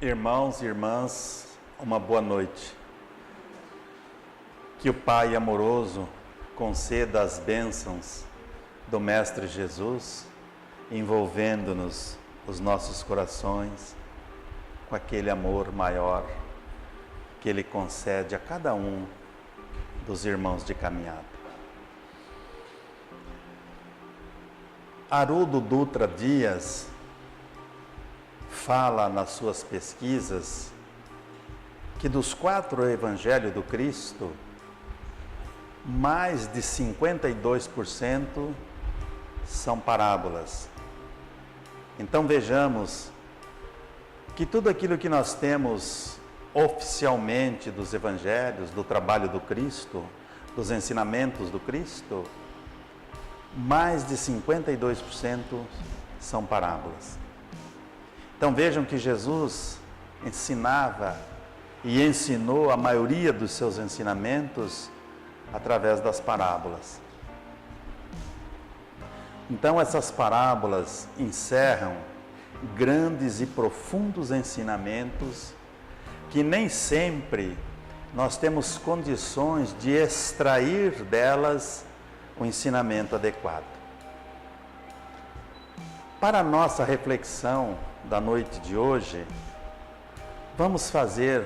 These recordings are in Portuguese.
Irmãos e irmãs, uma boa noite. Que o Pai amoroso conceda as bênçãos do Mestre Jesus, envolvendo-nos, os nossos corações, com aquele amor maior que Ele concede a cada um dos irmãos de caminhada. Haroldo Dutra Dias fala nas suas pesquisas que dos 4 evangelhos do Cristo, mais de 52% são parábolas. Então vejamos que tudo aquilo que nós temos oficialmente dos evangelhos, do trabalho do Cristo, dos ensinamentos do Cristo, mais de 52% são parábolas. Então vejam que Jesus ensinava e ensinou a maioria dos seus ensinamentos através das parábolas. Então essas parábolas encerram grandes e profundos ensinamentos que nem sempre nós temos condições de extrair delas o ensinamento adequado. Para a nossa reflexão da noite de hoje, vamos fazer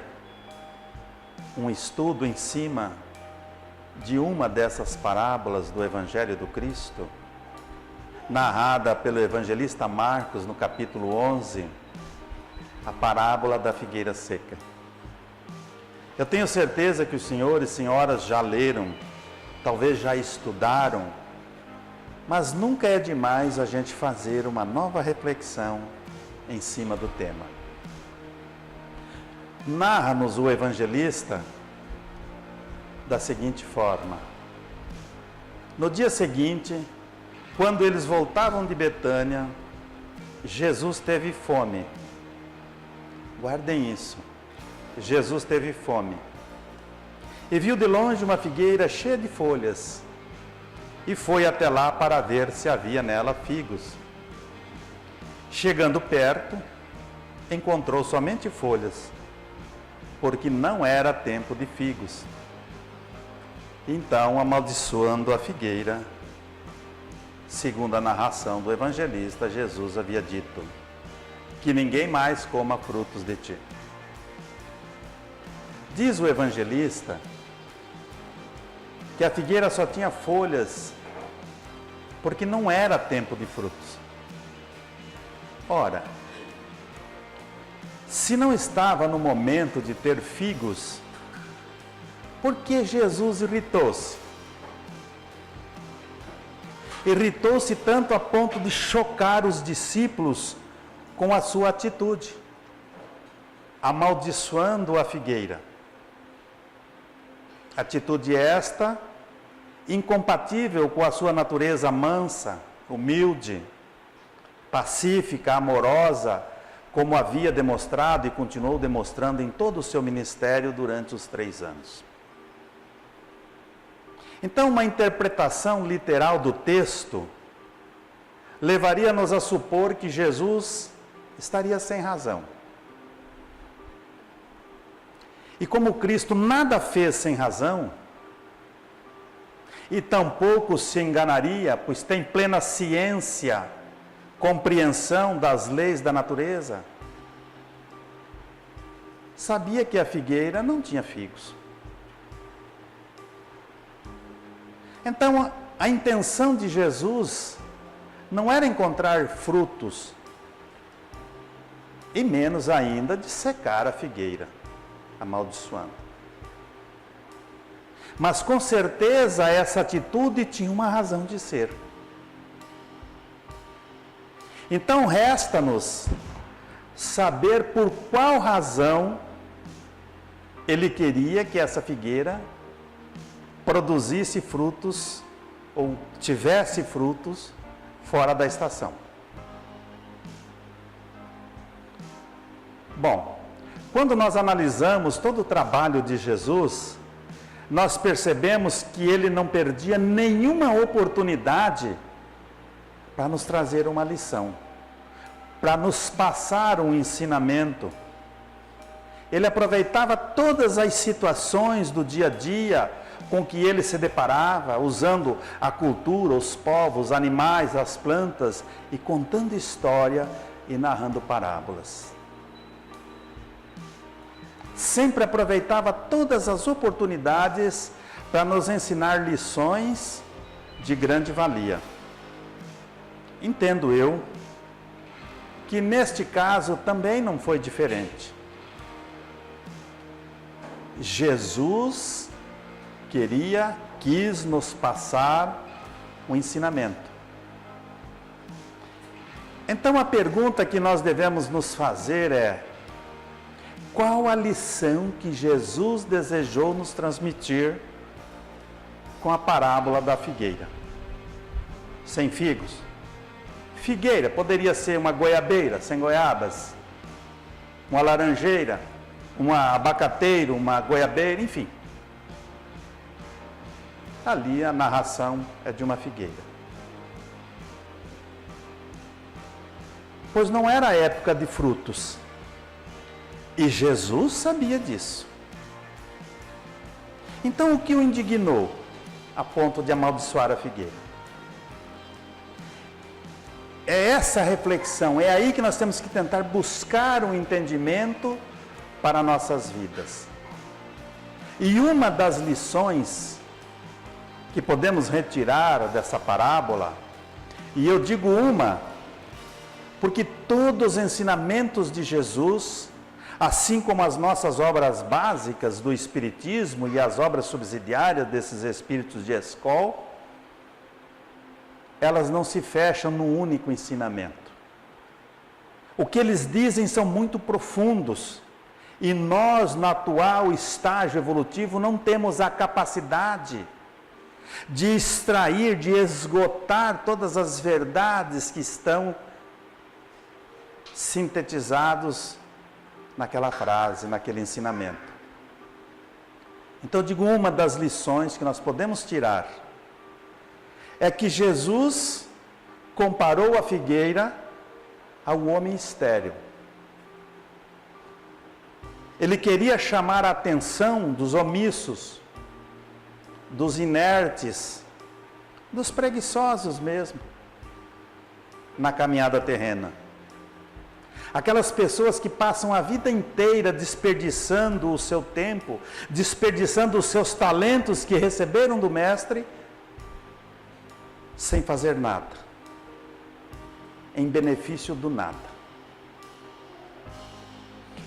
um estudo em cima de uma dessas parábolas do Evangelho do Cristo, narrada pelo evangelista Marcos no capítulo 11, a parábola da figueira seca. Eu tenho certeza que os senhores e senhoras já leram, talvez já estudaram, mas nunca é demais a gente fazer uma nova reflexão em cima do tema. Narra-nos o evangelista da seguinte forma: no dia seguinte, quando eles voltavam de Betânia, Jesus teve fome. Guardem isso. Jesus teve fome. E viu de longe uma figueira cheia de folhas, e foi até lá para ver se havia nela figos. Chegando perto, encontrou somente folhas, porque não era tempo de figos. Então, amaldiçoando a figueira, segundo a narração do evangelista, Jesus havia dito: que ninguém mais coma frutos de ti. Diz o evangelista que a figueira só tinha folhas porque não era tempo de frutos. Ora, se não estava no momento de ter figos, por que Jesus irritou-se? Irritou-se tanto a ponto de chocar os discípulos com a sua atitude, amaldiçoando a figueira. Atitude esta incompatível com a sua natureza mansa, humilde, pacífica, amorosa, como havia demonstrado e continuou demonstrando em todo o seu ministério durante os 3 anos. Então, uma interpretação literal do texto levaria-nos a supor que Jesus estaria sem razão. E como Cristo nada fez sem razão, e tampouco se enganaria, pois tem plena ciência, compreensão das leis da natureza, sabia que a figueira não tinha figos. Então, a intenção de Jesus não era encontrar frutos, e menos ainda de secar a figueira, amaldiçoando. Mas com certeza essa atitude tinha uma razão de ser. Então resta-nos saber por qual razão ele queria que essa figueira produzisse frutos ou tivesse frutos fora da estação. Bom, quando nós analisamos todo o trabalho de Jesus, nós percebemos que ele não perdia nenhuma oportunidade para nos trazer uma lição, para nos passar um ensinamento, Ele aproveitava todas as situações do dia a dia com que ele se deparava, usando a cultura, os povos, os animais, as plantas, e contando história e narrando parábolas. Sempre aproveitava todas as oportunidades para nos ensinar lições de grande valia. Entendo eu que neste caso também não foi diferente. Jesus quis nos passar um ensinamento. Então a pergunta que nós devemos nos fazer é: qual a lição que Jesus desejou nos transmitir com a parábola da figueira? Sem figos? Figueira poderia ser uma goiabeira sem goiabas, uma laranjeira, um abacateiro, uma goiabeira, enfim. Ali a narração é de uma figueira. Pois não era a época de frutos. E Jesus sabia disso. Então o que o indignou a ponto de amaldiçoar a figueira? É essa reflexão, é aí que nós temos que tentar buscar um entendimento para nossas vidas. E uma das lições que podemos retirar dessa parábola, e eu digo uma, porque todos os ensinamentos de Jesus, assim como as nossas obras básicas do Espiritismo e as obras subsidiárias desses espíritos de escola, elas não se fecham num único ensinamento. O que eles dizem são muito profundos, e nós, no atual estágio evolutivo, não temos a capacidade de extrair, de esgotar todas as verdades que estão sintetizados naquela frase, naquele ensinamento. Então eu digo, uma das lições que nós podemos tirar é que Jesus comparou a figueira ao homem estéril. Ele queria chamar a atenção dos omissos, dos inertes, dos preguiçosos mesmo, na caminhada terrena. Aquelas pessoas que passam a vida inteira desperdiçando o seu tempo, desperdiçando os seus talentos que receberam do Mestre, sem fazer nada, em benefício do nada.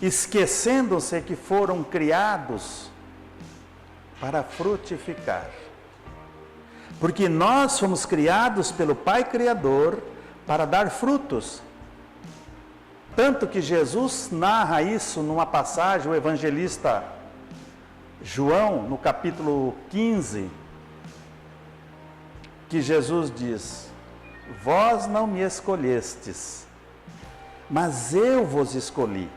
Esquecendo-se que foram criados para frutificar. Porque nós fomos criados pelo Pai Criador para dar frutos. Tanto que Jesus narra isso numa passagem, o evangelista João, no capítulo 15, que Jesus diz: vós não me escolhestes, mas eu vos escolhi,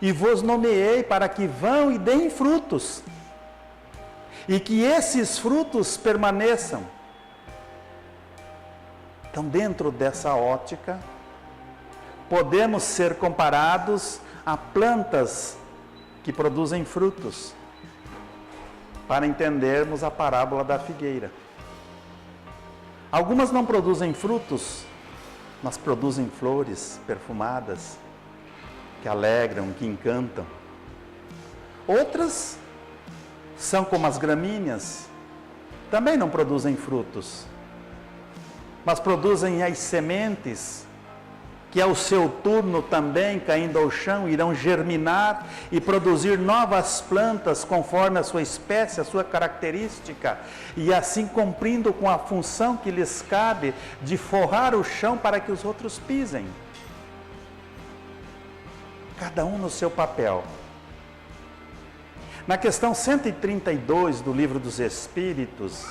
e vos nomeei para que vão e deem frutos, e que esses frutos permaneçam. Então, dentro dessa ótica, podemos ser comparados a plantas que produzem frutos, para entendermos a parábola da figueira. Algumas não produzem frutos, mas produzem flores perfumadas, que alegram, que encantam. Outras são como as gramíneas, também não produzem frutos, mas produzem as sementes, que ao seu turno também, caindo ao chão, irão germinar e produzir novas plantas conforme a sua espécie, a sua característica, e assim cumprindo com a função que lhes cabe de forrar o chão para que os outros pisem. Cada um no seu papel. Na questão 132 do Livro dos Espíritos,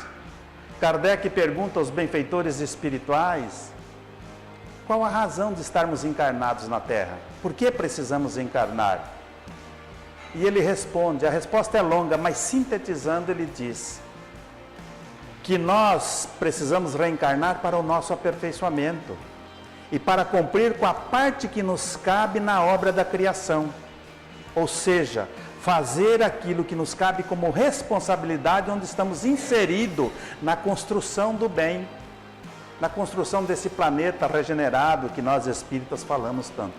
Kardec pergunta aos benfeitores espirituais: qual a razão de estarmos encarnados na Terra? Por que precisamos encarnar? E ele responde, a resposta é longa, mas sintetizando ele diz que nós precisamos reencarnar para o nosso aperfeiçoamento e para cumprir com a parte que nos cabe na obra da criação. Ou seja, fazer aquilo que nos cabe como responsabilidade, onde estamos inseridos na construção do bem, na construção desse planeta regenerado que nós espíritas falamos tanto.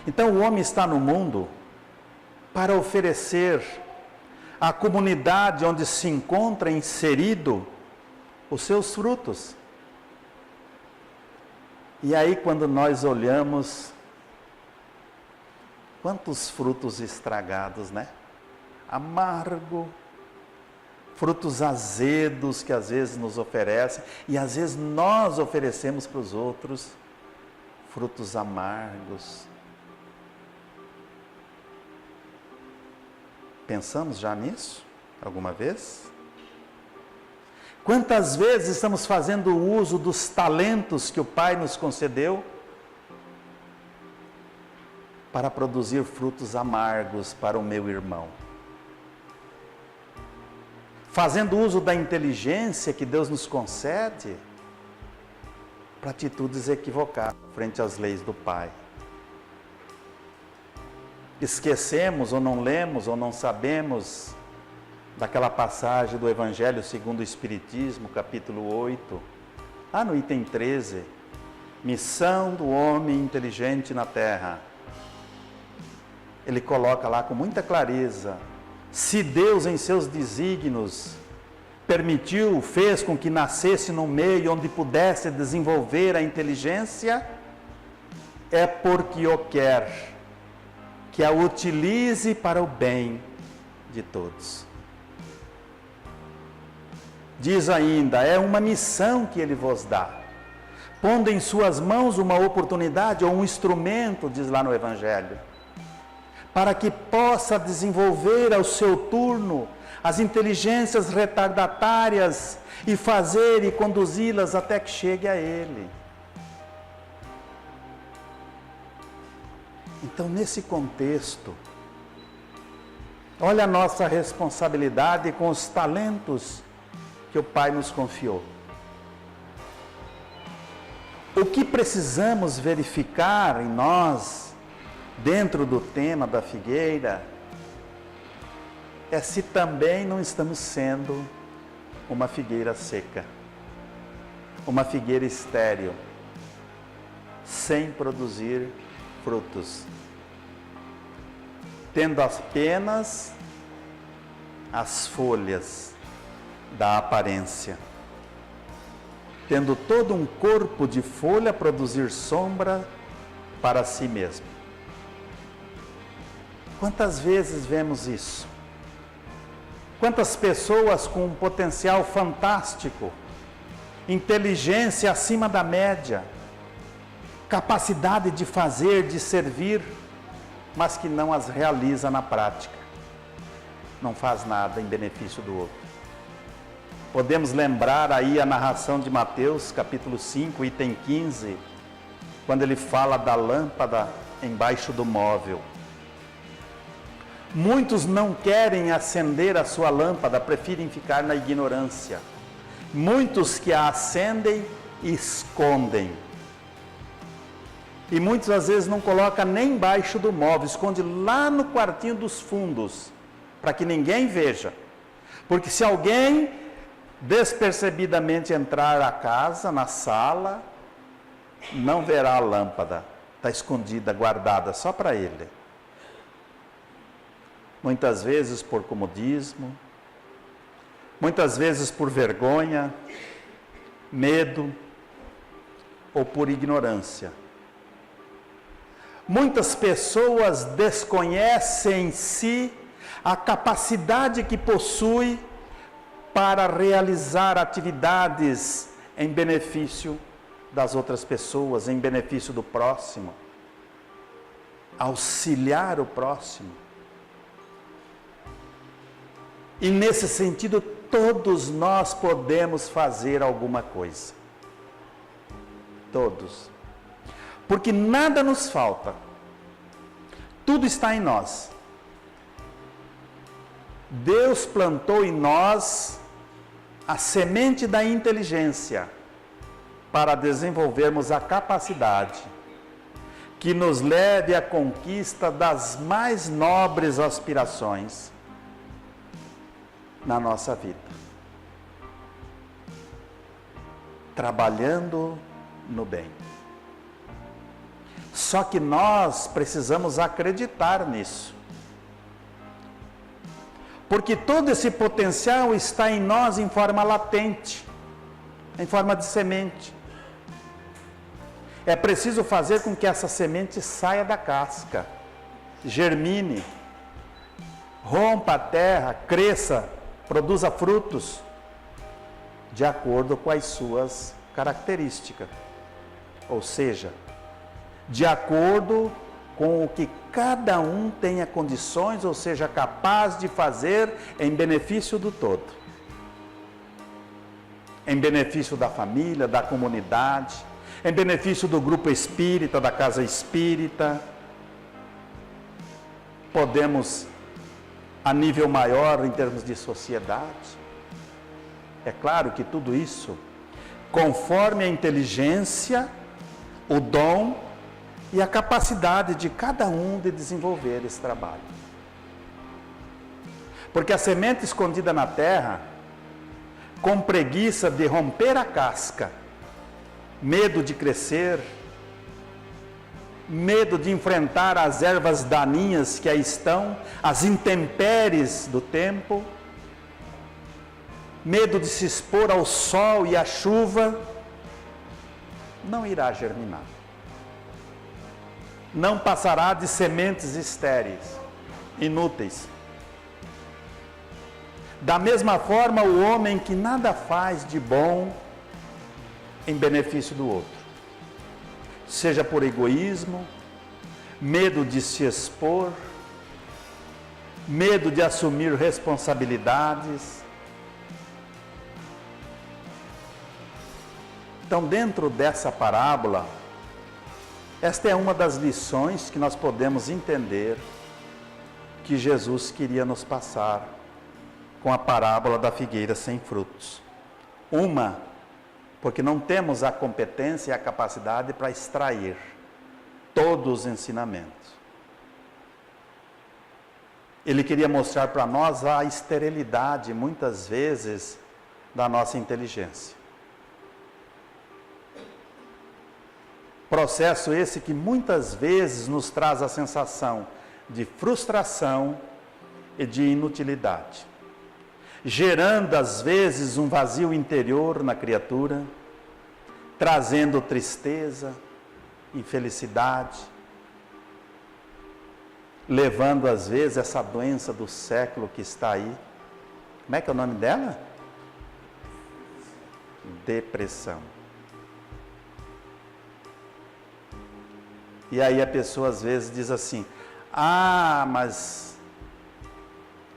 Então o homem está no mundo para oferecer à comunidade onde se encontra inserido os seus frutos. E aí quando nós olhamos, quantos frutos estragados, né? Amargo, frutos azedos que às vezes nos oferecem, e às vezes nós oferecemos para os outros frutos amargos. Pensamos já nisso alguma vez? Quantas vezes estamos fazendo uso dos talentos que o Pai nos concedeu para produzir frutos amargos para o meu irmão? Fazendo uso da inteligência que Deus nos concede para atitudes equivocadas frente às leis do Pai. Esquecemos ou não lemos ou não sabemos daquela passagem do Evangelho segundo o Espiritismo, capítulo 8, lá no item 13, missão do homem inteligente na Terra. Ele coloca lá com muita clareza, se Deus em seus desígnios permitiu, fez com que nascesse num meio onde pudesse desenvolver a inteligência, é porque o quer, que a utilize para o bem de todos. Diz ainda, é uma missão que Ele vos dá, pondo em suas mãos uma oportunidade ou um instrumento, diz lá no Evangelho, para que possa desenvolver ao seu turno as inteligências retardatárias e fazer e conduzi-las até que chegue a Ele. Então, nesse contexto, olha a nossa responsabilidade com os talentos que o Pai nos confiou. O que precisamos verificar em nós, dentro do tema da figueira, é se também não estamos sendo uma figueira seca, uma figueira estéril, sem produzir frutos, tendo apenas as folhas da aparência, tendo todo um corpo de folha a produzir sombra para si mesmo. Quantas vezes vemos isso? Quantas pessoas com um potencial fantástico, inteligência acima da média, capacidade de fazer, de servir, mas que não as realiza na prática, não faz nada em benefício do outro. Podemos lembrar aí a narração de Mateus, capítulo 5, item 15, quando ele fala da lâmpada embaixo do móvel. Muitos não querem acender a sua lâmpada, preferem ficar na ignorância. Muitos que a acendem, escondem. E muitas às vezes não coloca nem embaixo do móvel, esconde lá no quartinho dos fundos, para que ninguém veja. Porque se alguém despercebidamente entrar à casa, na sala, não verá a lâmpada, está escondida, guardada só para ele. Muitas vezes por comodismo, muitas vezes por vergonha, medo ou por ignorância. Muitas pessoas desconhecem em si a capacidade que possui para realizar atividades em benefício das outras pessoas, em benefício do próximo, auxiliar o próximo. E nesse sentido, todos nós podemos fazer alguma coisa. Todos. Porque nada nos falta. Tudo está em nós. Deus plantou em nós a semente da inteligência para desenvolvermos a capacidade que nos leve à conquista das mais nobres aspirações na nossa vida. Trabalhando no bem. Só que nós precisamos acreditar nisso. Porque todo esse potencial está em nós em forma latente, em forma de semente. É preciso fazer com que essa semente saia da casca, germine, rompa a terra, cresça, produza frutos, de acordo com as suas características. Ou seja, de acordo com o que cada um tenha condições, ou seja, capaz de fazer em benefício do todo. Em benefício da família, da comunidade, em benefício do grupo espírita, da casa espírita. Podemos, a nível maior, em termos de sociedade. É claro que tudo isso, conforme a inteligência, o dom e a capacidade de cada um de desenvolver esse trabalho. Porque a semente escondida na terra, com preguiça de romper a casca, medo de crescer, medo de enfrentar as ervas daninhas que aí estão, as intempéries do tempo, medo de se expor ao sol e à chuva, não irá germinar. Não passará de sementes estéreis, inúteis. Da mesma forma, o homem que nada faz de bom em benefício do outro, seja por egoísmo, medo de se expor, medo de assumir responsabilidades. Então, dentro dessa parábola, esta é uma das lições que nós podemos entender que Jesus queria nos passar com a parábola da figueira sem frutos. Uma, porque não temos a competência e a capacidade para extrair todos os ensinamentos. Ele queria mostrar para nós a esterilidade, muitas vezes, da nossa inteligência. Processo esse que muitas vezes nos traz a sensação de frustração e de inutilidade, gerando às vezes um vazio interior na criatura, trazendo tristeza, infelicidade, levando às vezes essa doença do século que está aí. Como é que é o nome dela? Depressão. E aí a pessoa às vezes diz assim: ah, mas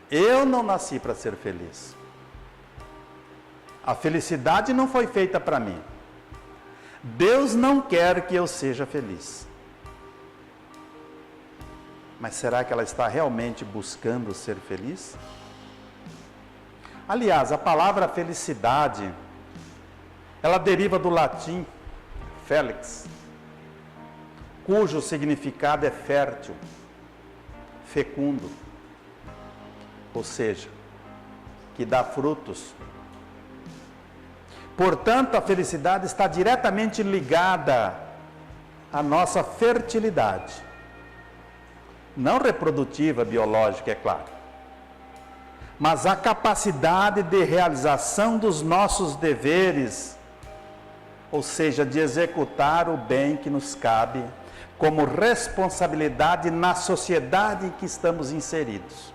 eu não nasci para ser feliz. A felicidade não foi feita para mim. Deus não quer que eu seja feliz. Mas será que ela está realmente buscando ser feliz? Aliás, a palavra felicidade, ela deriva do latim felix, cujo significado é fértil, fecundo, ou seja, que dá frutos. Portanto, a felicidade está diretamente ligada à nossa fertilidade, não reprodutiva, biológica, é claro, mas a capacidade de realização dos nossos deveres, ou seja, de executar o bem que nos cabe como responsabilidade na sociedade em que estamos inseridos.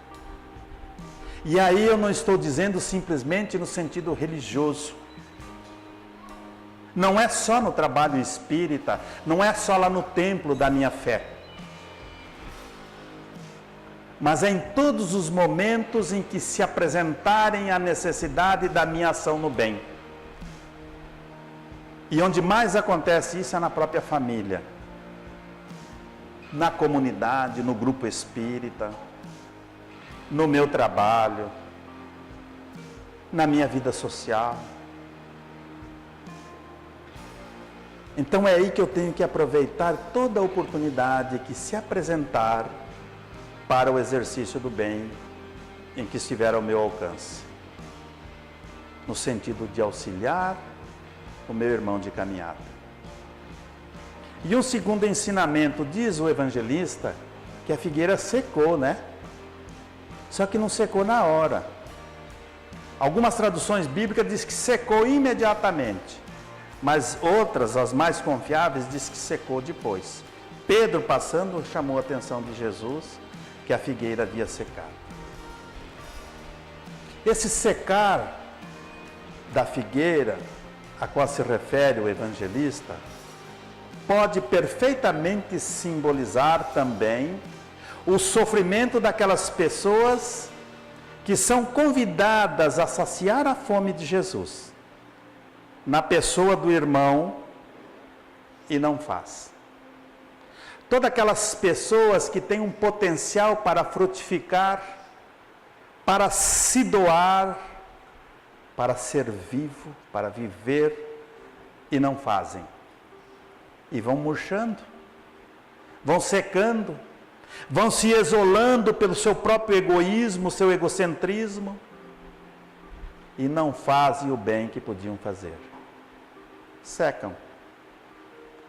E aí eu não estou dizendo simplesmente no sentido religioso. Não é só no trabalho espírita, não é só lá no templo da minha fé. Mas é em todos os momentos em que se apresentarem a necessidade da minha ação no bem. E onde mais acontece isso é na própria família, na comunidade, no grupo espírita, no meu trabalho, na minha vida social. Então é aí que eu tenho que aproveitar toda a oportunidade que se apresentar para o exercício do bem em que estiver ao meu alcance, no sentido de auxiliar o meu irmão de caminhada. E um segundo ensinamento, diz o evangelista, que a figueira secou, né? Só que não secou na hora. Algumas traduções bíblicas dizem que secou imediatamente, mas outras, as mais confiáveis, diz que secou depois. Pedro, passando, chamou a atenção de Jesus que a figueira havia secado. Esse secar da figueira, a qual se refere o evangelista, pode perfeitamente simbolizar também o sofrimento daquelas pessoas que são convidadas a saciar a fome de Jesus, na pessoa do irmão, e não faz. Todas aquelas pessoas que têm um potencial para frutificar, para se doar, para ser vivo, para viver, e não fazem. E vão murchando, vão secando, vão se isolando pelo seu próprio egoísmo, seu egocentrismo, e não fazem o bem que podiam fazer. Secam.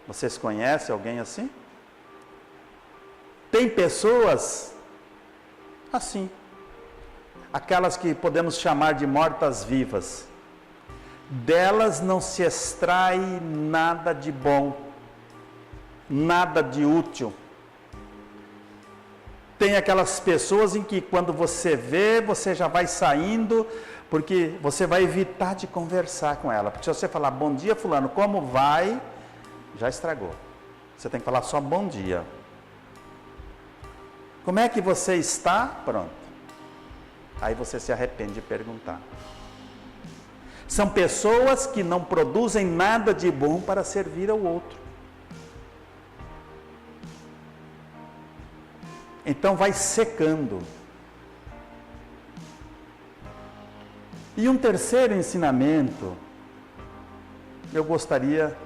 Vocês conhecem alguém assim? Tem pessoas assim, aquelas que podemos chamar de mortas-vivas. Delas não se extrai nada de bom, nada de útil. Tem aquelas pessoas em que quando você vê, você já vai saindo, porque você vai evitar de conversar com ela. Porque se você falar, bom dia fulano, como vai? Já estragou. Você tem que falar só bom dia. Como é que você está? Pronto. Aí você se arrepende de perguntar. São pessoas que não produzem nada de bom para servir ao outro. Então vai secando. E um terceiro ensinamento, eu gostaria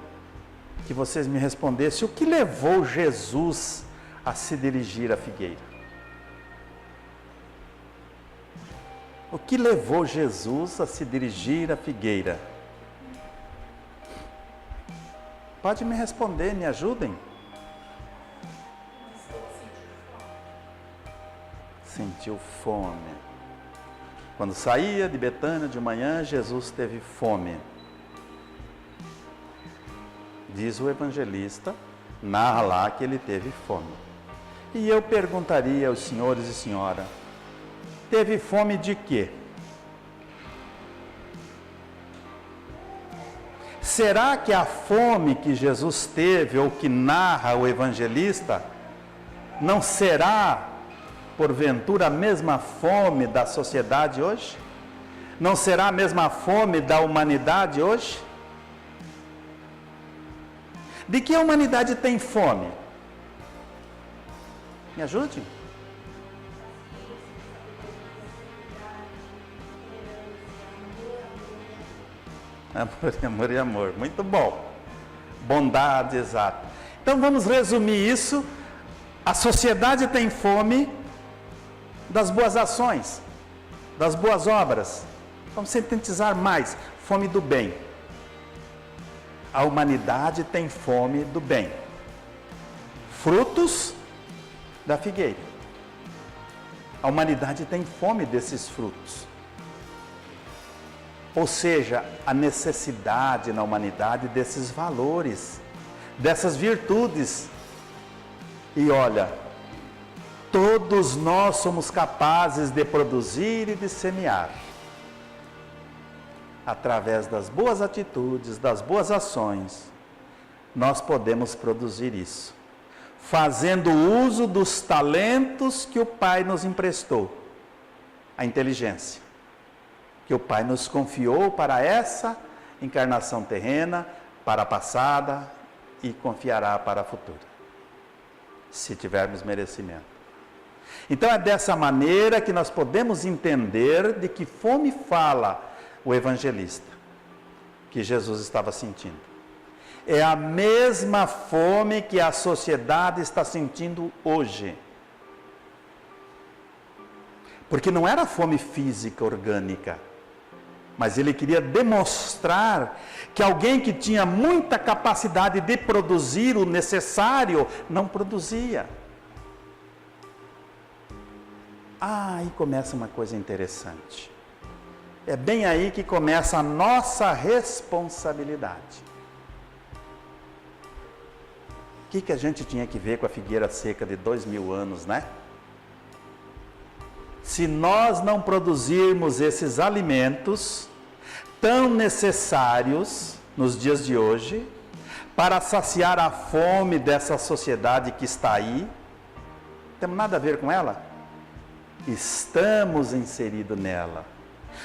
que vocês me respondessem: o que levou Jesus a se dirigir à figueira? O que levou Jesus a se dirigir à figueira? Pode me responder, me ajudem? Sentiu fome. Quando saía de Betânia de manhã, Jesus teve fome. Diz o evangelista, narra lá que ele teve fome. E eu perguntaria aos senhores e senhora, teve fome de quê? Será que a fome que Jesus teve, ou que narra o evangelista, não será, porventura, a mesma fome da sociedade hoje? Não será a mesma fome da humanidade hoje? De que a humanidade tem fome? Me ajude? Amor e amor, muito bom. Bondade, exato. Então vamos resumir isso. A sociedade tem fome das boas ações, das boas obras. Vamos sintetizar mais, fome do bem. A humanidade tem fome do bem. Frutos da figueira. A humanidade tem fome desses frutos. Ou seja, a necessidade na humanidade desses valores, dessas virtudes. E olha, todos nós somos capazes de produzir e de semear. Através das boas atitudes, das boas ações, nós podemos produzir isso. Fazendo uso dos talentos que o Pai nos emprestou. A inteligência. Que o Pai nos confiou para essa encarnação terrena, para a passada e confiará para a futura, se tivermos merecimento. Então é dessa maneira que nós podemos entender de que fome fala o evangelista, que Jesus estava sentindo. é a mesma fome que a sociedade está sentindo hoje. Porque não era fome física, orgânica, mas ele queria demonstrar que alguém que tinha muita capacidade de produzir o necessário, não produzia. Aí começa uma coisa interessante. É bem aí que começa a nossa responsabilidade. O que a gente tinha que ver com a figueira seca de 2000 anos, né? Se nós não produzirmos esses alimentos tão necessários nos dias de hoje, para saciar a fome dessa sociedade que está aí, não temos nada a ver com ela? Estamos inseridos nela,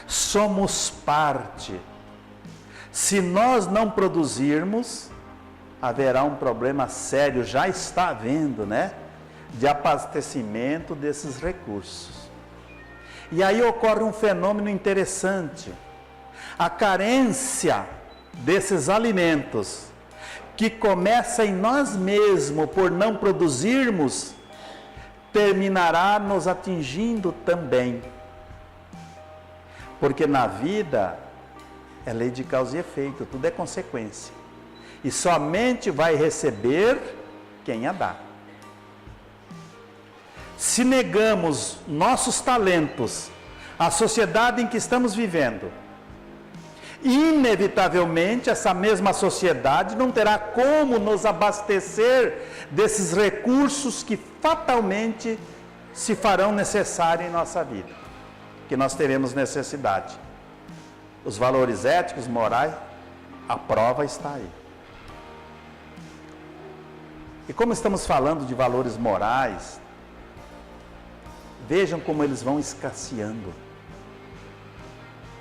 somos parte. Se nós não produzirmos, haverá um problema sério, já está havendo, né? De abastecimento desses recursos. E aí ocorre um fenômeno interessante. A carência desses alimentos, que começa em nós mesmos por não produzirmos, terminará nos atingindo também. Porque na vida é lei de causa e efeito, tudo é consequência. E somente vai receber quem a dá. Se negamos nossos talentos à sociedade em que estamos vivendo, inevitavelmente essa mesma sociedade não terá como nos abastecer desses recursos que fatalmente se farão necessários em nossa vida, que nós teremos necessidade. Os valores éticos, morais, a prova está aí. E como estamos falando de valores morais, vejam como eles vão escasseando.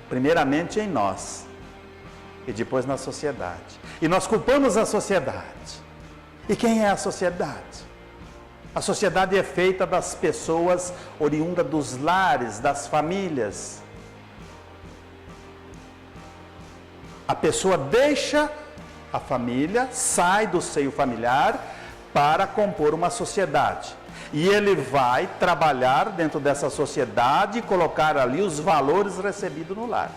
Primeiramente em nós, e depois na sociedade. E nós culpamos a sociedade. E quem é a sociedade? A sociedade é feita das pessoas oriundas dos lares, das famílias. A pessoa deixa a família, sai do seio familiar para compor uma sociedade. E ele vai trabalhar dentro dessa sociedade e colocar ali os valores recebidos no lar.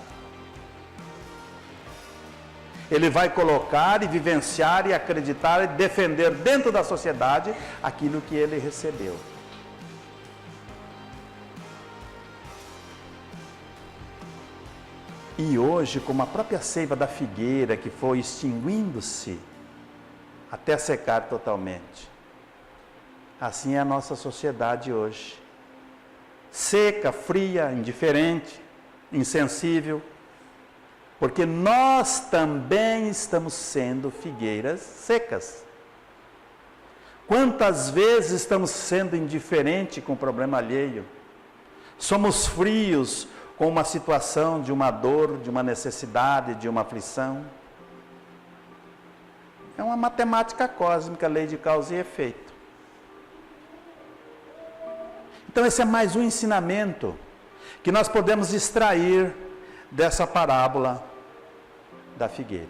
Ele vai colocar e vivenciar e acreditar e defender dentro da sociedade aquilo que ele recebeu. E hoje, como a própria seiva da figueira que foi extinguindo-se até secar totalmente, assim é a nossa sociedade hoje. Seca, fria, indiferente, insensível, porque nós também estamos sendo figueiras secas. Quantas vezes estamos sendo indiferentes com o problema alheio? Somos frios com uma situação de uma dor, de uma necessidade, de uma aflição. É uma matemática cósmica, lei de causa e efeito. Então esse é mais um ensinamento que nós podemos extrair dessa parábola da figueira.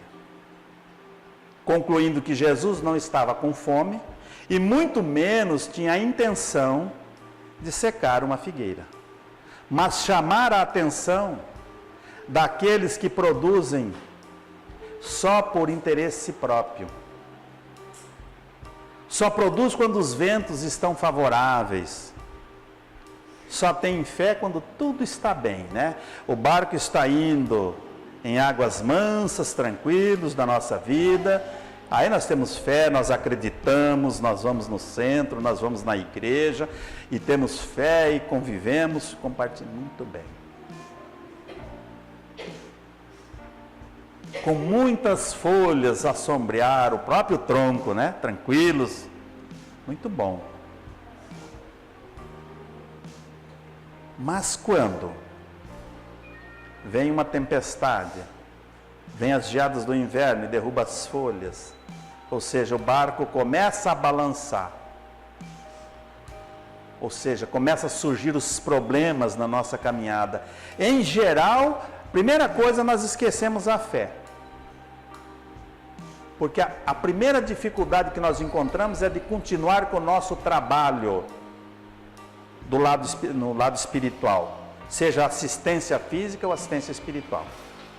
Concluindo que Jesus não estava com fome e muito menos tinha a intenção de secar uma figueira, mas chamar a atenção daqueles que produzem só por interesse próprio. Só produz quando os ventos estão favoráveis. Só tem fé quando tudo está bem, né? O barco está indo em águas mansas, tranquilos da nossa vida. Aí nós temos fé, nós acreditamos, nós vamos no centro, nós vamos na igreja e temos fé e convivemos, compartilhamos muito bem. Com muitas folhas a sombrear o próprio tronco, né? Tranquilos, muito bom. Mas quando vem uma tempestade, vem as geadas do inverno e derruba as folhas, ou seja, o barco começa a balançar, ou seja, começa a surgir os problemas na nossa caminhada. Em geral, primeira coisa, nós esquecemos a fé. Porque a primeira dificuldade que nós encontramos é de continuar com o nosso trabalho no lado espiritual, seja assistência física ou assistência espiritual,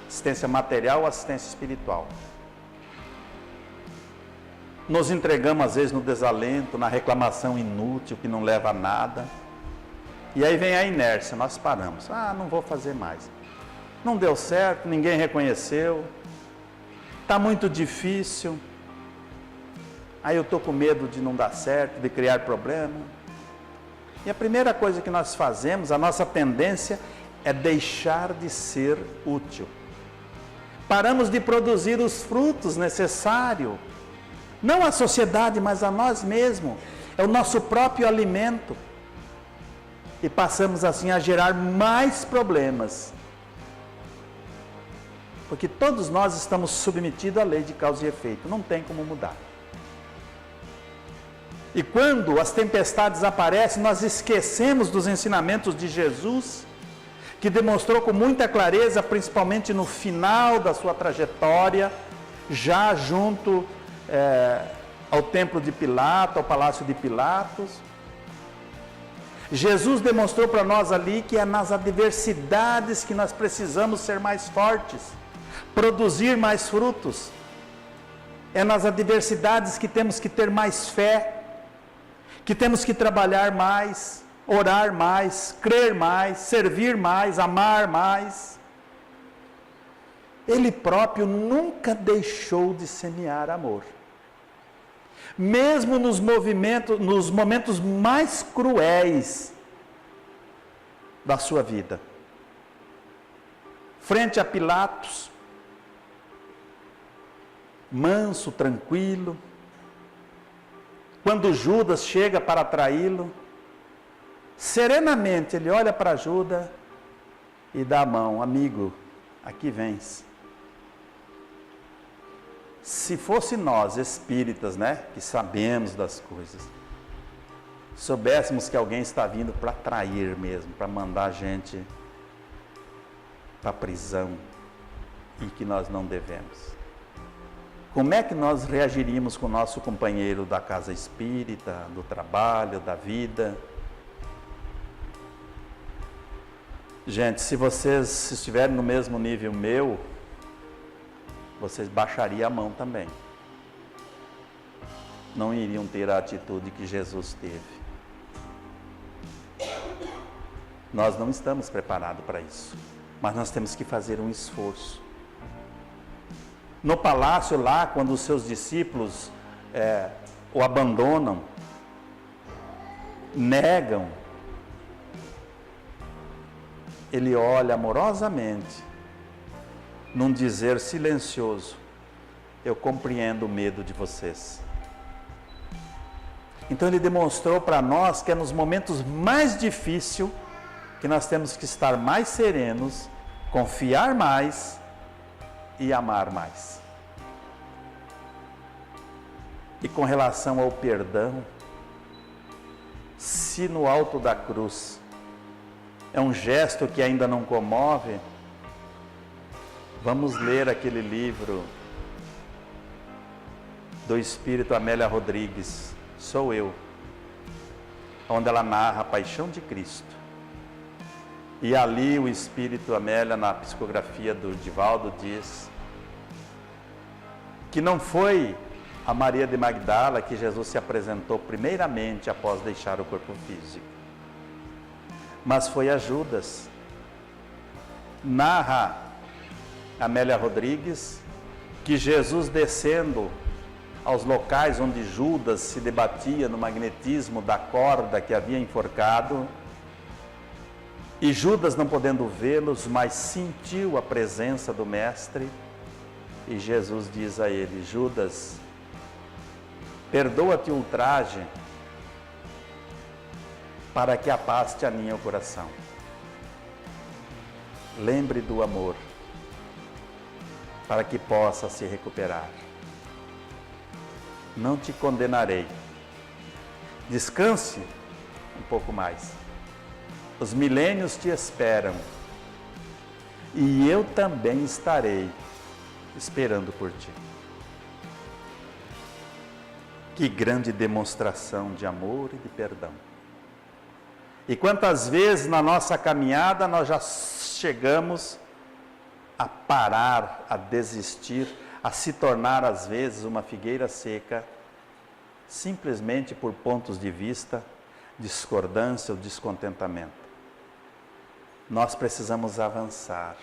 assistência material ou assistência espiritual. Nos entregamos às vezes no desalento, na reclamação inútil que não leva a nada. E aí vem a inércia, nós paramos. Não vou fazer mais. Não deu certo, ninguém reconheceu. Está muito difícil. Aí eu estou com medo de não dar certo, de criar problema. E a primeira coisa que nós fazemos, a nossa tendência é deixar de ser útil. Paramos de produzir os frutos necessários. Não à sociedade, mas a nós mesmos. É o nosso próprio alimento. E passamos assim a gerar mais problemas. Porque todos nós estamos submetidos à lei de causa e efeito. Não tem como mudar. E quando as tempestades aparecem, nós esquecemos dos ensinamentos de Jesus, que demonstrou com muita clareza, principalmente no final da sua trajetória, já junto ao templo de Pilatos, ao palácio de Pilatos. Jesus demonstrou para nós ali que é nas adversidades que nós precisamos ser mais fortes, produzir mais frutos. É nas adversidades que temos que ter mais fé, que temos que trabalhar mais, orar mais, crer mais, servir mais, amar mais. Ele próprio nunca deixou de semear amor. Mesmo nos momentos mais cruéis da sua vida. Frente a Pilatos, manso, tranquilo. Quando Judas chega para traí-lo, serenamente ele olha para Judas e dá a mão: amigo, aqui vens. Se fosse nós, espíritas, que sabemos das coisas, soubéssemos que alguém está vindo para trair mesmo, para mandar a gente para a prisão, e que nós não devemos. Como é que nós reagiríamos com o nosso companheiro da casa espírita, do trabalho, da vida? Gente, se vocês estiverem no mesmo nível meu, vocês baixariam a mão também. Não iriam ter a atitude que Jesus teve. Nós não estamos preparados para isso, mas nós temos que fazer um esforço. No palácio lá, quando os seus discípulos o abandonam, negam, ele olha amorosamente, num dizer silencioso: eu compreendo o medo de vocês. Então ele demonstrou para nós que é nos momentos mais difíceis que nós temos que estar mais serenos, confiar mais e amar mais. E com relação ao perdão, se no alto da cruz é um gesto que ainda não comove, vamos ler aquele livro do Espírito Amélia Rodrigues, Sou Eu, onde ela narra a paixão de Cristo. E ali o Espírito Amélia, na psicografia do Divaldo, diz que não foi a Maria de Magdala que Jesus se apresentou primeiramente após deixar o corpo físico, mas foi a Judas. Narra Amélia Rodrigues que Jesus, descendo aos locais onde Judas se debatia no magnetismo da corda que havia enforcado, e Judas, não podendo vê-los, mas sentiu a presença do Mestre, e Jesus diz a ele: Judas, perdoa-te o ultraje, para que a paz te aninhe o coração. Lembre do amor, para que possa se recuperar. Não te condenarei. Descanse um pouco mais. Os milênios te esperam. E eu também estarei esperando por ti. Que grande demonstração de amor e de perdão. E quantas vezes na nossa caminhada nós já chegamos a parar, a desistir, a se tornar às vezes uma figueira seca, simplesmente por pontos de vista, discordância ou descontentamento. Nós precisamos avançar.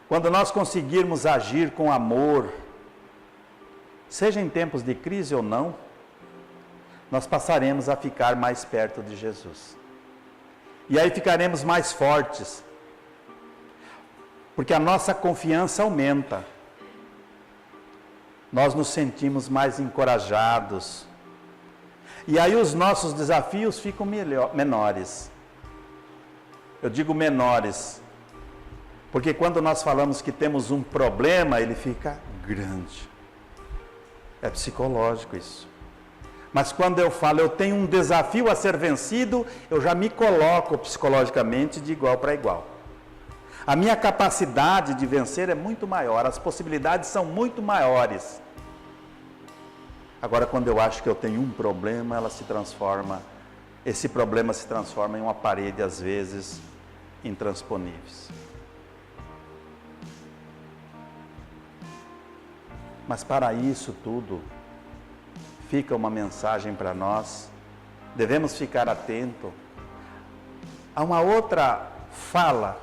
Quando nós conseguirmos agir com amor, seja em tempos de crise ou não, nós passaremos a ficar mais perto de Jesus. E aí ficaremos mais fortes, porque a nossa confiança aumenta. Nós nos sentimos mais encorajados. E aí os nossos desafios ficam menores. Eu digo menores, porque quando nós falamos que temos um problema, ele fica grande. É psicológico isso. Mas quando eu falo, eu tenho um desafio a ser vencido, eu já me coloco psicologicamente de igual para igual. A minha capacidade de vencer é muito maior, as possibilidades são muito maiores. Agora, quando eu acho que eu tenho um problema, esse problema se transforma em uma parede, às vezes, intransponíveis. Mas para isso tudo, fica uma mensagem para nós, devemos ficar atentos a uma outra fala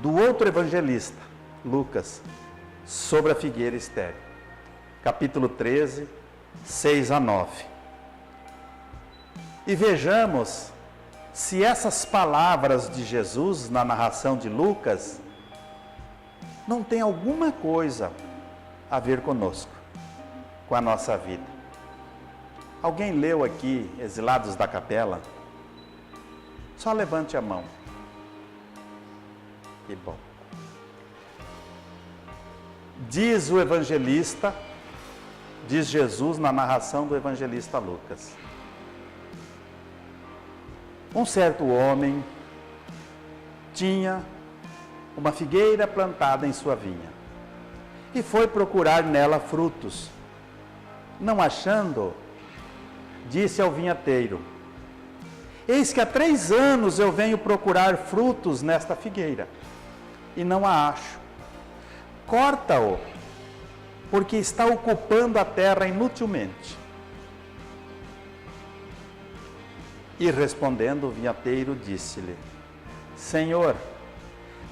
do outro evangelista, Lucas, sobre a figueira estéril. Capítulo 13, 6 a 9. E vejamos se essas palavras de Jesus na narração de Lucas não tem alguma coisa a ver conosco, com a nossa vida. Alguém leu aqui, Exilados da Capela? Só levante a mão. Que bom. Diz o evangelista, diz Jesus na narração do evangelista Lucas. Um certo homem tinha uma figueira plantada em sua vinha e foi procurar nela frutos. Não achando, disse ao vinhateiro: eis que há 3 anos eu venho procurar frutos nesta figueira e não a acho. Corta-o, porque está ocupando a terra inutilmente. E respondendo o vinhateiro disse-lhe: Senhor,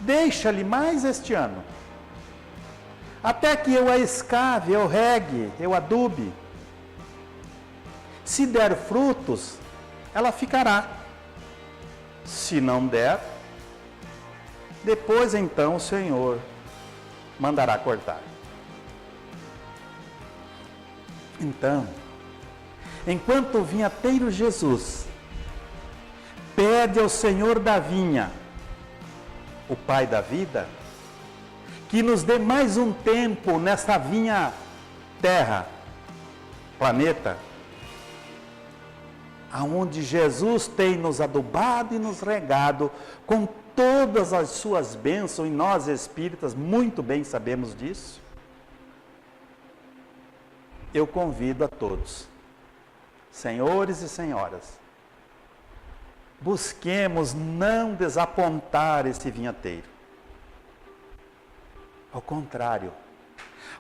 deixa-lhe mais este ano, até que eu a escave, eu regue, eu adube. Se der frutos, ela ficará. Se não der, depois então o Senhor mandará cortar. Então, enquanto o vinhateiro Jesus pede ao Senhor da vinha, o Pai da vida, que nos dê mais um tempo nesta vinha terra, planeta, aonde Jesus tem nos adubado e nos regado com todas as suas bênçãos, e nós espíritas muito bem sabemos disso. Eu convido a todos, senhores e senhoras, busquemos não desapontar esse vinhateiro. Ao contrário,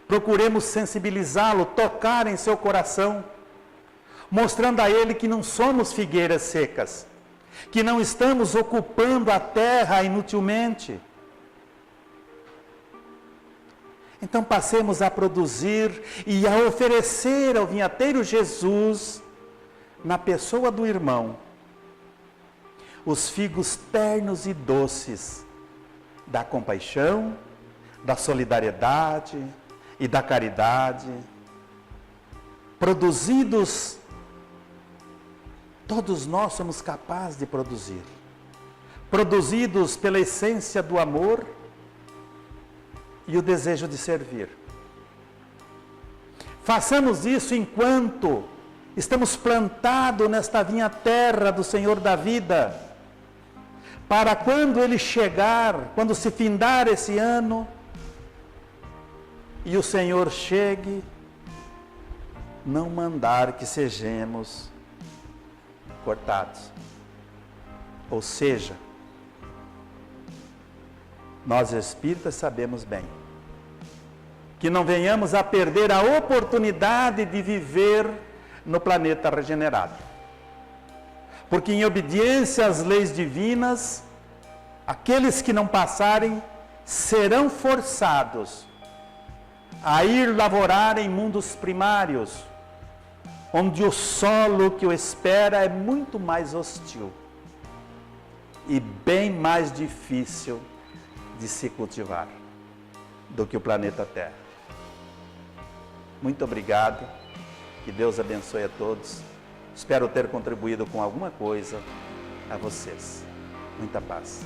procuremos sensibilizá-lo, tocar em seu coração, mostrando a ele que não somos figueiras secas, que não estamos ocupando a terra inutilmente. Então passemos a produzir e a oferecer ao vinhateiro Jesus, na pessoa do irmão, os figos ternos e doces da compaixão, da solidariedade e da caridade, produzidos, todos nós somos capazes de produzir, produzidos pela essência do amor e o desejo de servir. Façamos isso enquanto estamos plantados nesta vinha terra do Senhor da vida, para quando Ele chegar, quando se findar esse ano, e o Senhor chegue, não mandar que sejamos cortados. Ou seja, nós espíritas sabemos bem que não venhamos a perder a oportunidade de viver no planeta regenerado. Porque em obediência às leis divinas, aqueles que não passarem serão forçados a ir lavourar em mundos primários, onde o solo que o espera é muito mais hostil e bem mais difícil de se cultivar do que o planeta Terra. Muito obrigado, que Deus abençoe a todos. Espero ter contribuído com alguma coisa a vocês. Muita paz.